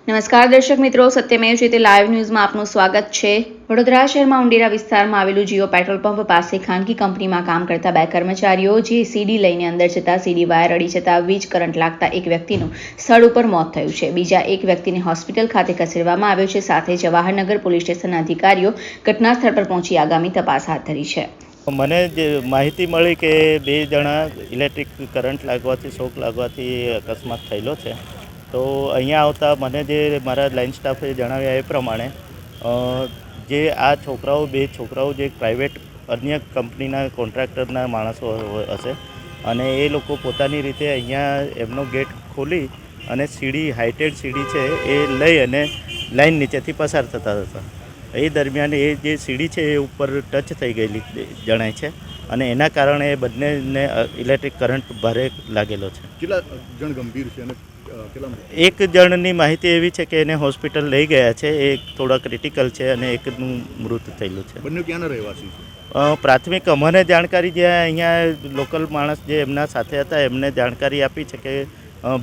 નમસ્કાર દર્શક મિત્રો, સત્યમેવ જયતે લાઈવ ન્યૂઝમાં આપનું સ્વાગત છે। વડોદરા શહેરમાં ઉંડેરા વિસ્તારમાં આવેલું જીઓ પેટ્રોલ પંપ પાસે ખાનગી કંપનીમાં કામ કરતા બે કર્મચારીઓ જે સીડી લઈને અંદર જતા સીડી વાયર અડી જતા વીજ કરંટ લાગતા એક વ્યક્તિનું સ્થળ ઉપર મોત થયું છે। બીજા એક વ્યક્તિને હોસ્પિટલ ખાતે ખસેડવામાં આવ્યો છે। સાથે જવાહરનગર પોલીસ સ્ટેશનના અધિકારીઓ ઘટના સ્થળ પર પહોંચી આગામી તપાસ હાથ ધરી છે। મને જે માહિતી મળી કે બે જણા ઇલેક્ટ્રિક કરંટ લાગવાથી શોક લાગવાથી અકસ્માત થયેલો છે। તો અહીંયા આવતા મને જે મારા લાઇન સ્ટાફે જણાવ્યા એ પ્રમાણે જે આ છોકરાઓ બે છોકરાઓ જે પ્રાઇવેટ અન્ય કંપનીના કોન્ટ્રાક્ટરના માણસો હશે અને એ લોકો પોતાની રીતે અહીંયા એમનો ગેટ ખોલી અને સીડી હાઇટેડ સીડી છે એ લઈ અને લાઇન નીચેથી પસાર થતા હતા। એ દરમિયાન એ જે સીડી છે એ ઉપર ટચ થઈ ગયેલી જણાય છે અને એના કારણે બંનેને ઇલેક્ટ્રિક કરંટ ભારે લાગેલો છે। કેટલા જણ ગંભીર છે અને એક જણની માહિતી એવી છે કે એને હોસ્પિટલ લઈ ગયા છે, એ થોડા ક્રિટિકલ છે અને એકનું મૃત થયેલું છે। બંને ક્યાંના રહેવાસી છે? પ્રાથમિક અમને જાણકારી જે અહીંયા લોકલ માણસ જે એમના સાથે હતા એમને જાણકારી આપી છે કે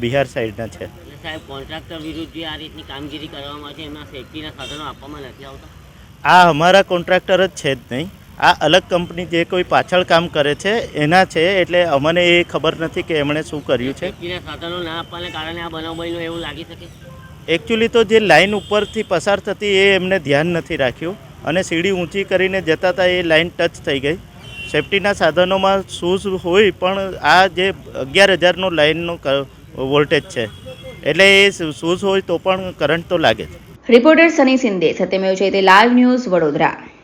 બિહાર સાઈડના છે। સાહેબ, કોન્ટ્રાક્ટર વિરુદ્ધ જે આ રીતની કામગીરી કરવામાં આવે છે એમના સેફટીના સાધનો આપવામાં નથી આવતા? આ અમારા કોન્ટ્રાક્ટર જ છે જ નહીં, આ અલગ કંપની જે કોઈ પાછળ કામ કરે છે એના છે, એટલે અમને એ ખબર નથી કે એમણે શું કર્યું છે। સેફટીના સાધનો ના આપવાને કારણે આ બનાવ બન્યો એવું લાગી શકે? એકચ્યુઅલી તો જે લાઇન ઉપરથી પસાર થતી એ એમને ધ્યાન નથી રાખ્યું અને સીડી ઊંચી કરીને જતા હતા એ લાઇન ટચ થઈ ગઈ। સેફટીના સાધનોમાં શૂઝ હોય પણ આ જે 11,000નો લાઇનનો વોલ્ટેજ છે એટલે એ શૂઝ હોય તો પણ કરંટ તો લાગે છે। રિપોર્ટર સની સિંધે, સત્યમેવ જયતે લાઈવ ન્યૂઝ, વડોદરા।